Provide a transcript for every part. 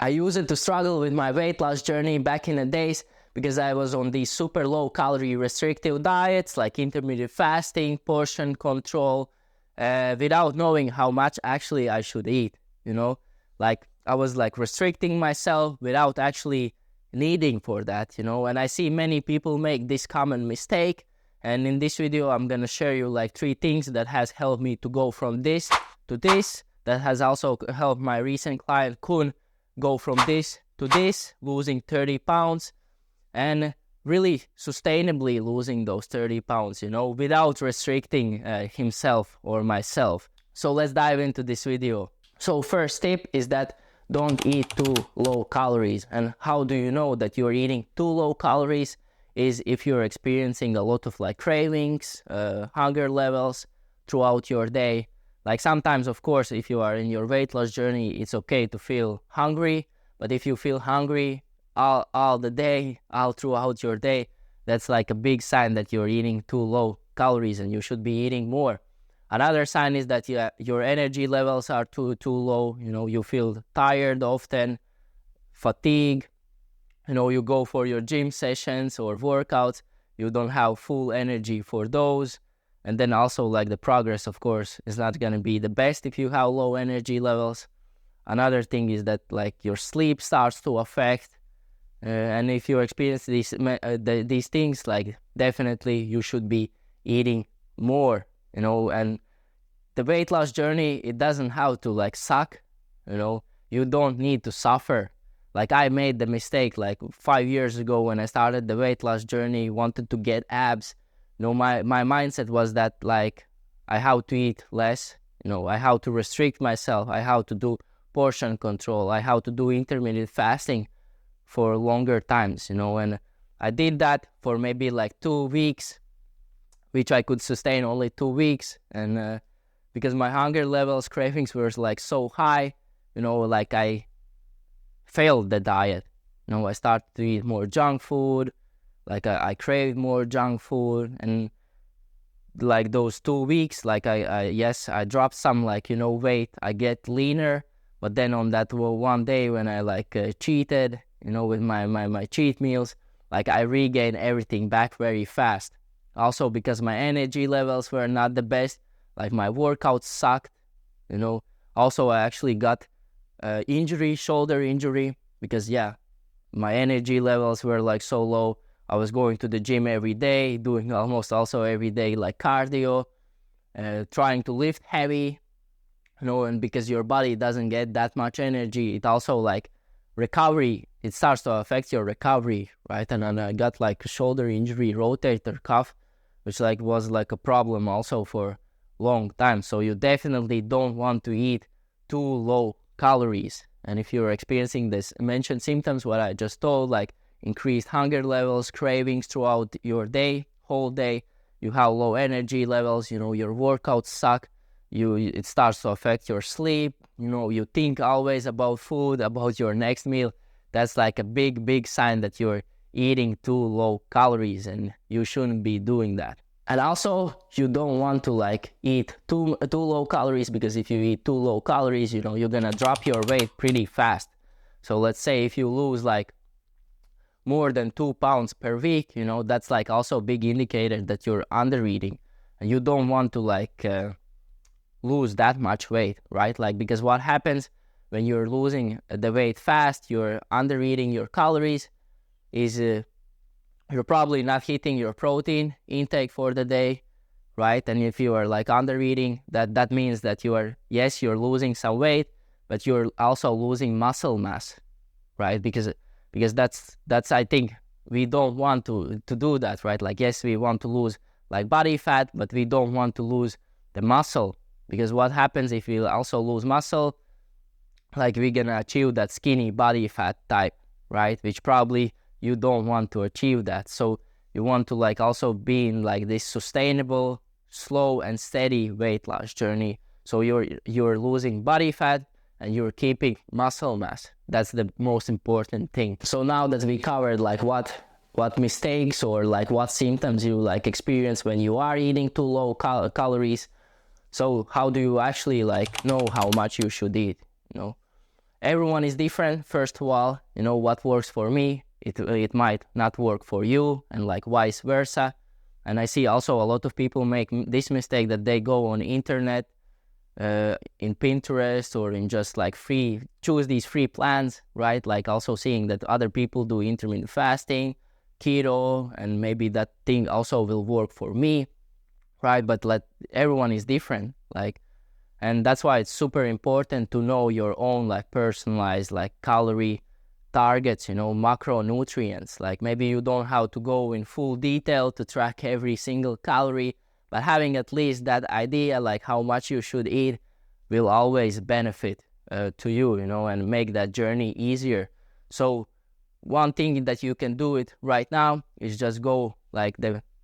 I used it to struggle with my weight loss journey back in the days because I was on these super low calorie restrictive diets like intermittent fasting, portion control, without knowing how much actually I should eat, you know? Like I was like restricting myself without actually needing for that, you know? And I see many people make this common mistake. And in this video, I'm gonna share you like 3 things that has helped me to go from this to this. That has also helped my recent client Kun go from this to this, losing 30 pounds and really sustainably losing those 30 pounds, you know, without restricting himself or myself. So let's dive into this video. So first tip is that don't eat too low calories. And how do you know that you're eating too low calories? Is if you're experiencing a lot of like cravings, hunger levels throughout your day. Like sometimes, of course, if you are in your weight loss journey, it's okay to feel hungry. But if you feel hungry all the day, all throughout your day, that's like a big sign that you're eating too low calories and you should be eating more. Another sign is that your energy levels are too low. You know, you feel tired often, fatigue. You know, you go for your gym sessions or workouts, you don't have full energy for those. And then also like the progress, of course, is not going to be the best if you have low energy levels. Another thing is that like your sleep starts to affect. And if you experience these things, like definitely you should be eating more, you know. And the weight loss journey, it doesn't have to like suck, you know. You don't need to suffer. Like I made the mistake like 5 years ago when I started the weight loss journey, wanted to get abs. You know, my mindset was that like I have to eat less, you know, I have to restrict myself, I have to do portion control, I have to do intermittent fasting for longer times, you know. And I did that for maybe like 2 weeks, which I could sustain only 2 weeks. And because my hunger levels, cravings were like so high, you know, like I failed the diet. You know, I started to eat more junk food, like I craved more junk food. And like those 2 weeks, like I dropped some like, you know, weight, I get leaner. But then on that one day when I like cheated, you know, with my cheat meals, like I regained everything back very fast. Also because my energy levels were not the best, like my workouts sucked, you know. Also I actually got injury, shoulder injury, because yeah, my energy levels were like so low. I was going to the gym every day, doing almost also every day like cardio, trying to lift heavy, you know. And because your body doesn't get that much energy, it also like recovery, it starts to affect your recovery, right? And then I got like a shoulder injury, rotator cuff, which like was like a problem also for long time. So you definitely don't want to eat too low calories. And if you're experiencing this mentioned symptoms, what I just told, like increased hunger levels, cravings throughout your day, whole day, you have low energy levels, you know, your workouts suck, it starts to affect your sleep, you know, you think always about food, about your next meal, that's like a big sign that you're eating too low calories and you shouldn't be doing that. And also, you don't want to like eat too low calories, because if you eat too low calories, you know, you're gonna drop your weight pretty fast. So let's say if you lose like more than 2 pounds per week, you know, that's like also a big indicator that you're under eating. And you don't want to like lose that much weight, right? Like, because what happens when you're losing the weight fast, you're under eating your calories, is you're probably not hitting your protein intake for the day, right? And if you are like under eating, that means that you're losing some weight, but you're also losing muscle mass, right? Because that's I think we don't want to do that, right? Like, yes, we want to lose like body fat, but we don't want to lose the muscle, because what happens if we also lose muscle, like we're gonna achieve that skinny body fat type, right? Which probably you don't want to achieve that. So you want to like also be in like this sustainable, slow and steady weight loss journey. So you're losing body fat and you're keeping muscle mass. That's the most important thing. So now that we covered like what mistakes or like what symptoms you like experience when you are eating too low calories, so how do you actually like know how much you should eat, you know? everyone is different. First of all, you know, what works for me, it might not work for you, and like vice versa. And I see also a lot of people make this mistake that they go on internet, in Pinterest or in just like choose these free plans, right? Like also seeing that other people do intermittent fasting, keto, and maybe that thing also will work for me, right? But everyone is different, like, and that's why it's super important to know your own like personalized like calorie targets, you know, macronutrients. Like maybe you don't have to go in full detail to track every single calorie, but having at least that idea like how much you should eat will always benefit to you, you know, and make that journey easier. So one thing that you can do it right now is just go like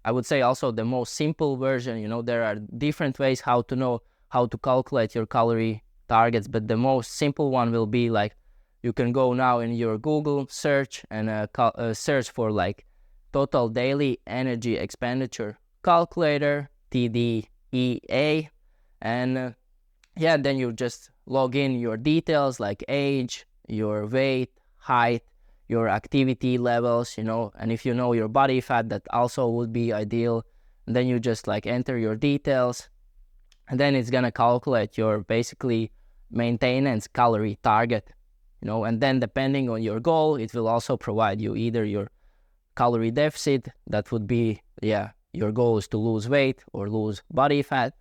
I would say also the most simple version. You know, there are different ways how to know how to calculate your calorie targets, but the most simple one will be like, you can go now in your Google search and search for like total daily energy expenditure calculator, TDEA, and yeah, then you just log in your details like age, your weight, height, your activity levels, you know, and if you know your body fat, that also would be ideal. And then you just like enter your details, and then it's gonna calculate your basically maintenance calorie target, you know, and then depending on your goal, it will also provide you either your calorie deficit, that would be, yeah, your goal is to lose weight or lose body fat,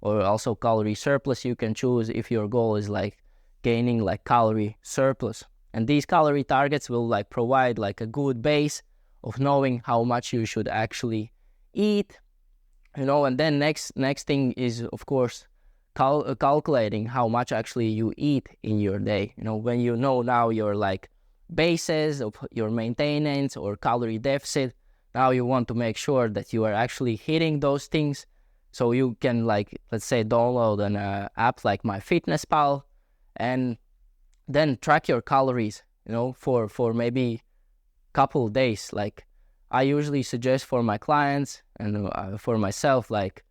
or also calorie surplus you can choose if your goal is like gaining like calorie surplus. And these calorie targets will like provide like a good base of knowing how much you should actually eat, you know. And then next thing is of course calculating how much actually you eat in your day. You know, when you know now your like bases of your maintenance or calorie deficit, now you want to make sure that you are actually hitting those things. So you can like, let's say, download an app like MyFitnessPal and then track your calories, you know, for maybe couple days. Like I usually suggest for my clients and for myself, like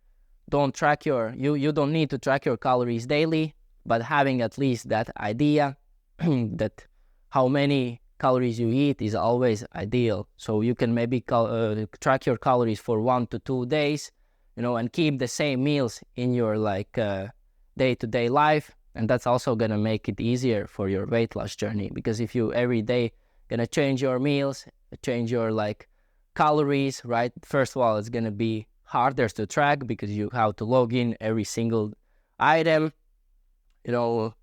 don't track you don't need to track your calories daily, but having at least that idea that how many calories you eat is always ideal. So you can maybe track your calories for 1 to 2 days, you know, and keep the same meals in your like day-to-day life. And that's also gonna make it easier for your weight loss journey, because if you every day gonna change your meals, change your like calories, right? First of all, it's gonna be harder to track because you have to log in every single item, you know.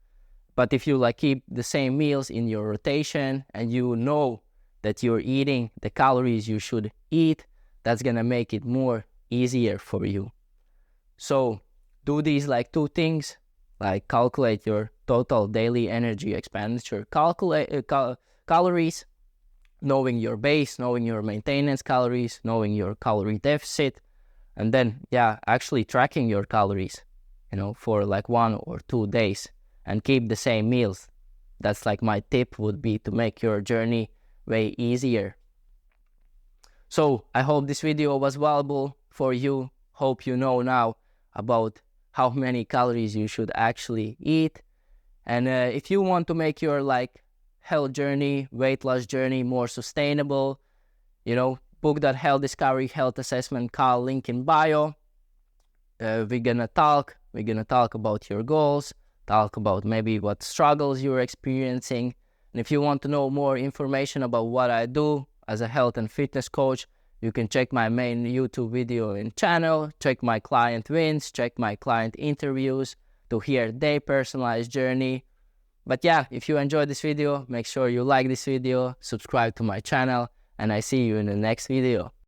But if you like keep the same meals in your rotation and you know that you're eating the calories you should eat, that's gonna make it more easier for you. So do these like 2 things, like calculate your total daily energy expenditure, calculate calories, knowing your base, knowing your maintenance calories, knowing your calorie deficit, and then yeah, actually tracking your calories, you know, for like 1 or 2 days and keep the same meals. That's like my tip would be to make your journey way easier. So I hope this video was valuable for you. Hope you know now about how many calories you should actually eat. And if you want to make your like health journey, weight loss journey more sustainable, you know, book that health discovery health assessment call, link in bio. We're gonna talk about your goals, talk about maybe what struggles you're experiencing. And if you want to know more information about what I do as a health and fitness coach, you can check my main YouTube video and channel, check my client wins, check my client interviews to hear their personalized journey. But yeah, if you enjoyed this video, make sure you like this video, subscribe to my channel, and I see you in the next video.